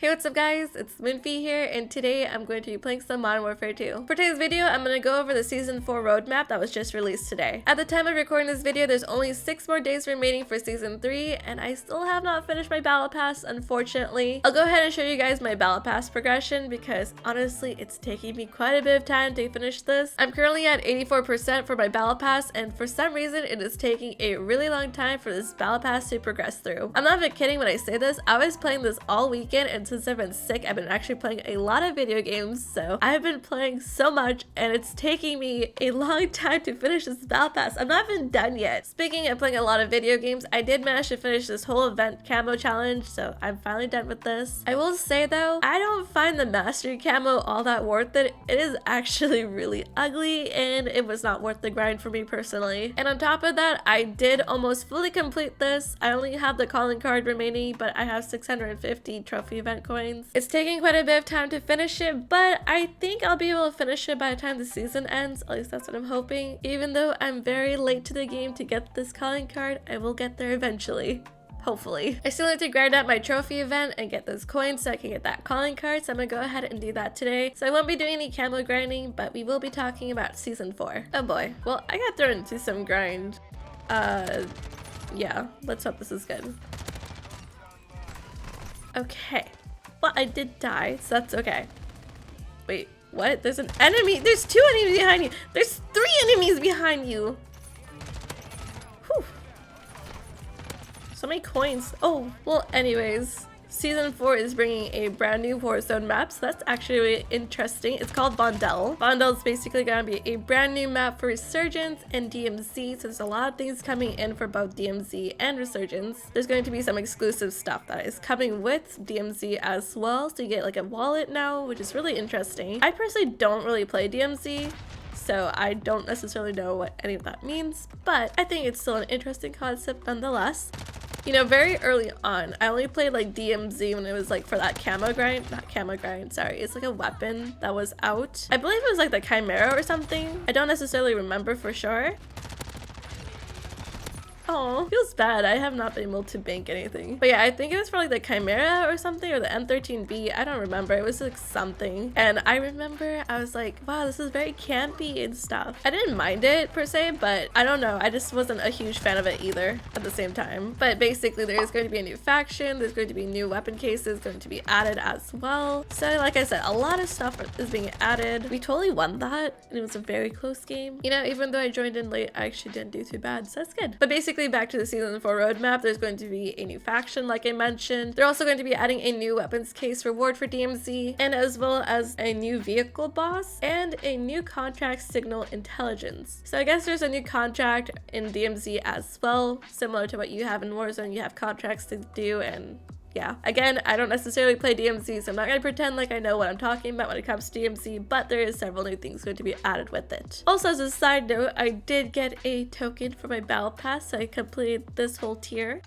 Hey, what's up guys? It's Moonfyye here, and today I'm going to be playing some Modern Warfare 2. For today's video, I'm going to go over the Season 4 roadmap that was just released today. At the time of recording this video, there's only 6 more days remaining for Season 3, and I still have not finished my Battle Pass, unfortunately. I'll go ahead and show you guys my Battle Pass progression, because honestly, it's taking me quite a bit of time to finish this. I'm currently at 84% for my Battle Pass, and for some reason, it is taking a really long time for this Battle Pass to progress through. I'm not even kidding when I say this. I was playing this all weekend, and since I've been sick, I've been actually playing a lot of video games, so I've been playing so much and it's taking me a long time to finish this Battle Pass. I'm not even done yet. Speaking of playing a lot of video games, I did manage to finish this whole event camo challenge, so I'm finally done with this. I will say though, I don't find the mastery camo all that worth it. It is actually really ugly and it was not worth the grind for me personally. And on top of that, I did almost fully complete this. I only have the calling card remaining, but I have 650 trophy event coins. It's taking quite a bit of time to finish it, but I think I'll be able to finish it by the time the season ends. At least that's what I'm hoping. Even though I'm very late to the game to get this calling card, I will get there eventually. Hopefully. I still need to grind out my trophy event and get those coins so I can get that calling card, so I'm gonna go ahead and do that today. So I won't be doing any camo grinding, but we will be talking about Season 4. Oh boy. Well, I got thrown into some grind. Yeah. Let's hope this is good. Okay. Well, I did die, so that's okay. Wait, what? There's an enemy! There's 2 enemies behind you! There's 3 enemies behind you! Whew. So many coins. Oh, well, anyways. Season 4 is bringing a brand new Warzone map, so that's actually really interesting. It's called Vondel. Vondel is basically going to be a brand new map for Resurgence and DMZ, so there's a lot of things coming in for both DMZ and Resurgence. There's going to be some exclusive stuff that is coming with DMZ as well, so you get like a wallet now, which is really interesting. I personally don't really play DMZ, so I don't necessarily know what any of that means, but I think it's still an interesting concept nonetheless. You know, very early on, I only played like DMZ when it was like for that camo grind, not camo grind, sorry, it's like a weapon that was out. I believe it was like the Chimera or something. I don't necessarily remember for sure. Oh, feels bad. I have not been able to bank anything. But yeah, I think it was for like the Chimera or something, or the M13B. I don't remember. It was like something. And I remember I was like, wow, this is very campy and stuff. I didn't mind it per se, but I don't know. I just wasn't a huge fan of it either at the same time. But basically, there's going to be a new faction. There's going to be new weapon cases going to be added as well. So like I said, a lot of stuff is being added. We totally won that. And it was a very close game. You know, even though I joined in late, I actually didn't do too bad. So that's good. But basically, back to the Season 4 roadmap, there's going to be a new faction like I mentioned. They're also going to be adding a new weapons case reward for DMZ, and as well as a new vehicle boss and a new contract signal intelligence. So I guess there's a new contract in DMZ as well, similar to what you have in Warzone. You have contracts to do, and yeah. Again, I don't necessarily play DMZ, so I'm not going to pretend like I know what I'm talking about when it comes to DMZ, but there is several new things going to be added with it. Also, as a side note, I did get a token for my Battle Pass, so I completed this whole tier.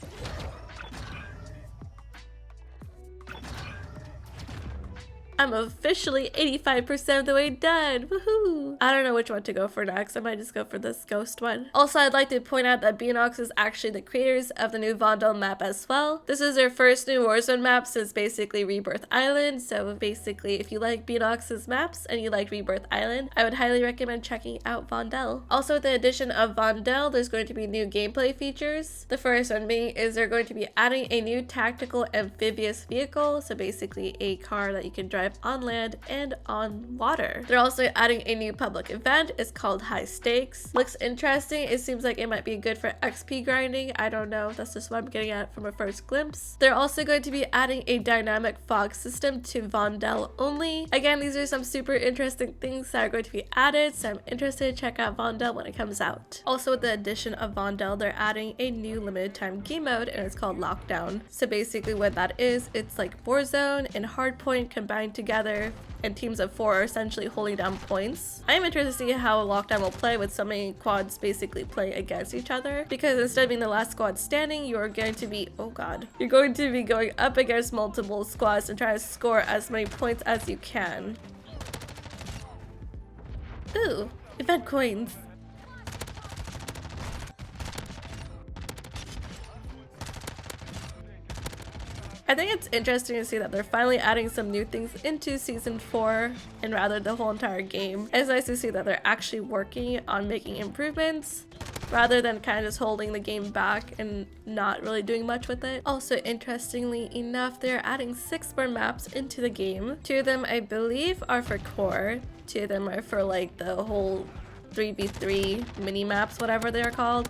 I'm officially 85% of the way done. Woohoo! I don't know which one to go for next. I might just go for this ghost one. Also, I'd like to point out that Phalanx is actually the creators of the new Vondel map as well. This is their first new Warzone map since basically Rebirth Island. So basically, if you like Phalanx's maps and you like Rebirth Island, I would highly recommend checking out Vondel. Also, with the addition of Vondel, there's going to be new gameplay features. The first one being is they're going to be adding a new tactical amphibious vehicle. So basically a car that you can drive on land and on water. They're also adding a new public event. It's called High Stakes. Looks interesting. It seems like it might be good for XP grinding. I don't know. That's just what I'm getting at from a first glimpse. They're also going to be adding a dynamic fog system to Vondel only. Again, these are some super interesting things that are going to be added, so I'm interested to check out Vondel when it comes out. Also, with the addition of Vondel, they're adding a new limited time game mode, and it's called Lockdown. So basically what that is, it's like Warzone and Hardpoint combined together, and teams of 4 are essentially holding down points. I am interested to see how Lockdown will play with so many quads basically play against each other, because instead of being the last squad standing, you are going to be, oh god, you're going to be going up against multiple squads and try to score as many points as you can. Ooh, event coins. I think it's interesting to see that they're finally adding some new things into season 4 and rather the whole entire game. It's nice to see that they're actually working on making improvements rather than kind of just holding the game back and not really doing much with it. Also, interestingly enough, they're adding 6 more maps into the game. 2 of them I believe are for core, 2 of them are for like the whole 3v3 mini maps, whatever they are called,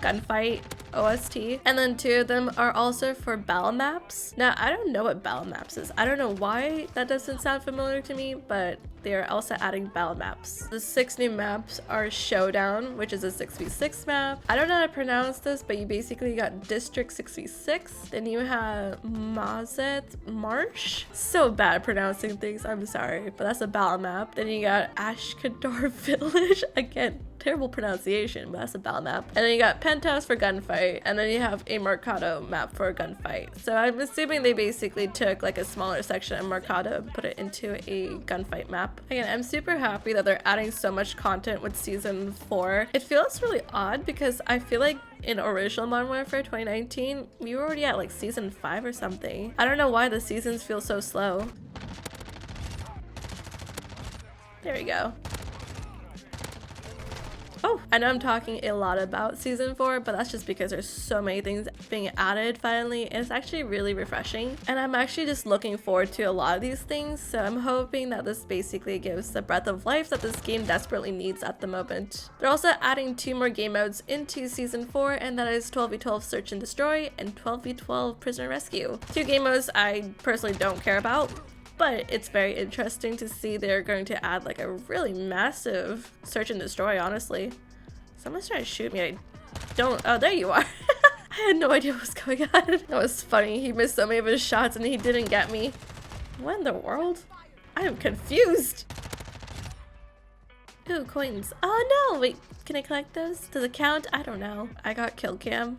gunfight OST, and then 2 of them are also for battle maps. Now I don't know what battle maps is. I don't know why that doesn't sound familiar to me, but they are also adding battle maps. The 6 new maps are Showdown, which is a 6v6 map. I don't know how to pronounce this, but you basically got District 6v6. Then you have Mazet Marsh. So bad pronouncing things, I'm sorry, but that's a battle map. Then you got Ashkador Village. Again, terrible pronunciation, but that's a battle map. And then you got Penthouse for gunfight, and then you have a Mercado map for a gunfight. So I'm assuming they basically took like a smaller section of Mercado and put it into a gunfight map. Again, I'm super happy that they're adding so much content with season 4. It feels really odd because I feel like in original Modern Warfare 2019, we were already at like season 5 or something. I don't know why the seasons feel so slow. There we go. Oh, I know I'm talking a lot about season 4, but that's just because there's so many things being added finally, and it's actually really refreshing. And I'm actually just looking forward to a lot of these things, so I'm hoping that this basically gives the breath of life that this game desperately needs at the moment. They're also adding 2 more game modes into season 4, and that is 12v12 Search and Destroy and 12v12 Prisoner Rescue. 2 game modes I personally don't care about, but it's very interesting to see they're going to add like a really massive search and destroy, honestly. Someone's trying to shoot me. I don't. Oh, there you are. I had no idea what was going on. That was funny. He missed so many of his shots and he didn't get me. What in the world? I am confused. Ooh, coins. Oh no, wait, can I collect those? Does it count? I don't know. I got kill cam.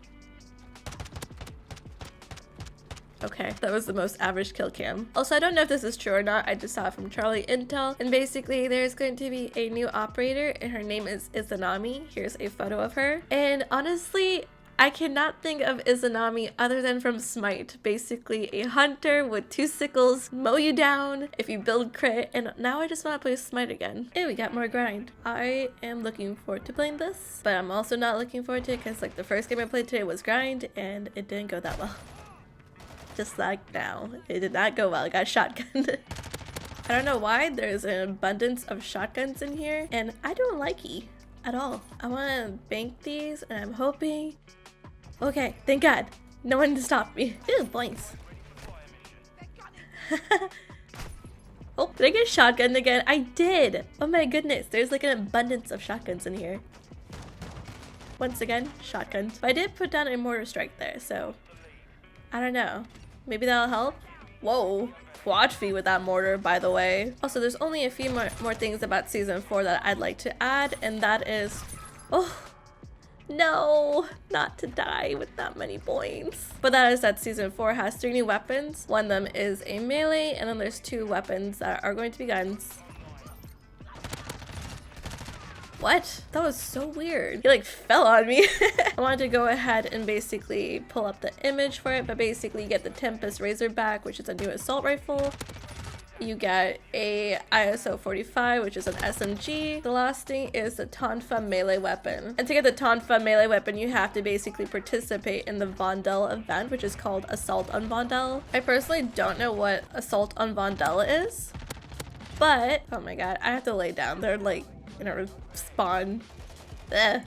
Okay, that was the most average kill cam. Also, I don't know if this is true or not. I just saw it from Charlie Intel. And basically, there's going to be a new operator and her name is Izanami. Here's a photo of her. And honestly, I cannot think of Izanami other than from Smite. Basically, a hunter with 2 sickles, mow you down if you build crit. And now I just want to play Smite again. Hey, we got more grind. I am looking forward to playing this, but I'm also not looking forward to it because like the first game I played today was grind and it didn't go that well. Just like now, it did not go well. I got shotgunned. I don't know why there's an abundance of shotguns in here, and I don't like E at all. I want to bank these, and I'm hoping. Okay, thank God, no one to stop me. Ooh, points. Oh, did I get shotgunned again? I did. Oh my goodness, there's like an abundance of shotguns in here. Once again, shotguns. But I did put down a mortar strike there, so I don't know. Maybe that'll help? Whoa, quad feed with that mortar, by the way. Also, there's only a few more things about season 4 that I'd like to add, and that is, oh, no, not to die with that many points. But that is that season 4 has 3 new weapons. One of them is a melee, and then there's 2 weapons that are going to be guns. What? That was so weird. He like fell on me. I wanted to go ahead and basically pull up the image for it, but basically you get the Tempest Razorback, which is a new assault rifle. You get a ISO 45, which is an SMG. The last thing is the Tonfa melee weapon. And to get the Tonfa melee weapon, you have to basically participate in the Vondel event, which is called Assault on Vondel. I personally don't know what Assault on Vondel is, but oh my god, I have to lay down. They're like in a spawn. There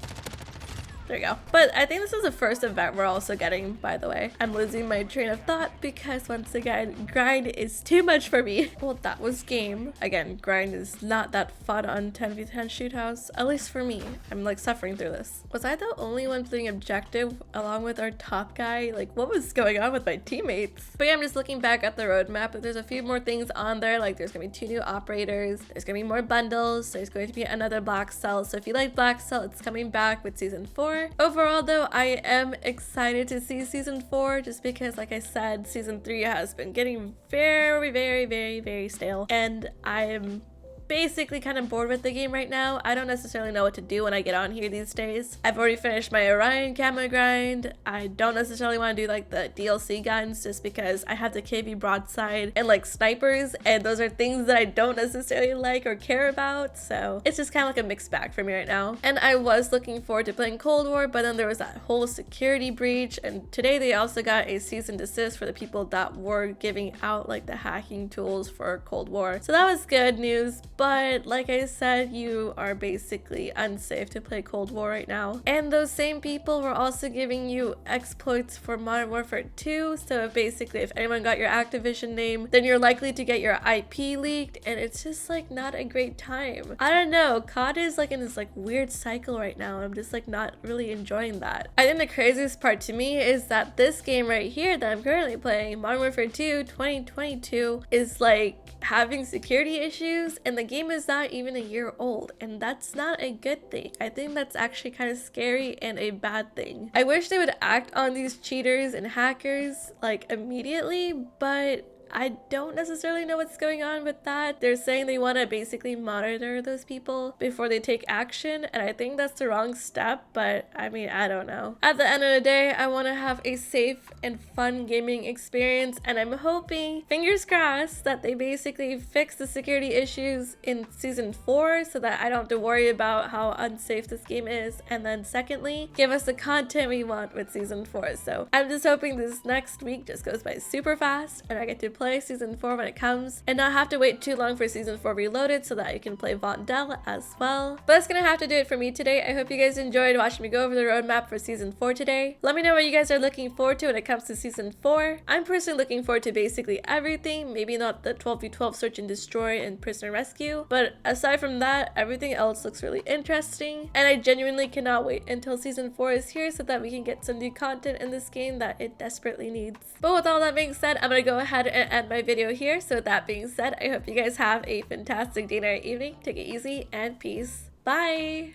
we go. But I think this is the first event we're also getting, by the way. I'm losing my train of thought because once again, grind is too much for me. Well, that was game. Again, grind is not that fun on 10v10 shoot house, at least for me. I'm like suffering through this. Was I the only one doing objective along with our top guy? Like what was going on with my teammates? But yeah, I'm just looking back at the roadmap. There's a few more things on there. Like there's gonna be 2 new operators. There's gonna be more bundles. There's going to be another Black Cell. So if you like Black Cell, it's coming back with season 4. Overall though, I am excited to see season 4 just because like I said, season 3 has been getting very stale, and I'm basically kind of bored with the game right now. I don't necessarily know what to do when I get on here these days. I've already finished my Orion Gamma grind. I don't necessarily want to do like the DLC guns just because I have the KV broadside and like snipers, and those are things that I don't necessarily like or care about, so it's just kind of like a mixed bag for me right now. And I was looking forward to playing Cold War, but then there was that whole security breach, and today they also got a cease and desist for the people that were giving out like the hacking tools for Cold War. So that was good news, but like I said, you are basically unsafe to play Cold War right now. And those same people were also giving you exploits for Modern Warfare 2, so basically if anyone got your Activision name, then you're likely to get your IP leaked, and it's just like not a great time. I don't know, COD is like in this like weird cycle right now. I'm just like not really enjoying that. I think the craziest part to me is that this game right here that I'm currently playing, Modern Warfare 2 2022, is like having security issues, and the game is not even a year old, and that's not a good thing. I think that's actually kind of scary and a bad thing. I wish they would act on these cheaters and hackers like immediately, but I don't necessarily know what's going on with that. They're saying they want to basically monitor those people before they take action, and I think that's the wrong step, but I mean, I don't know. At the end of the day, I want to have a safe and fun gaming experience, and I'm hoping, fingers crossed, that they basically fix the security issues in Season 4 so that I don't have to worry about how unsafe this game is, and then secondly, give us the content we want with Season 4. So I'm just hoping this next week just goes by super fast and I get to play Season 4 when it comes and not have to wait too long for Season 4 Reloaded so that you can play Vondel as well. But that's gonna have to do it for me today. I hope you guys enjoyed watching me go over the roadmap for Season 4 today. Let me know what you guys are looking forward to when it comes to Season 4. I'm personally looking forward to basically everything, maybe not the 12v12 search and destroy and prisoner rescue, but aside from that, everything else looks really interesting, and I genuinely cannot wait until Season 4 is here so that we can get some new content in this game that it desperately needs. But with all that being said, I'm gonna go ahead and end my video here. So with that being said, I hope you guys have a fantastic day, night, evening. Take it easy and peace. Bye!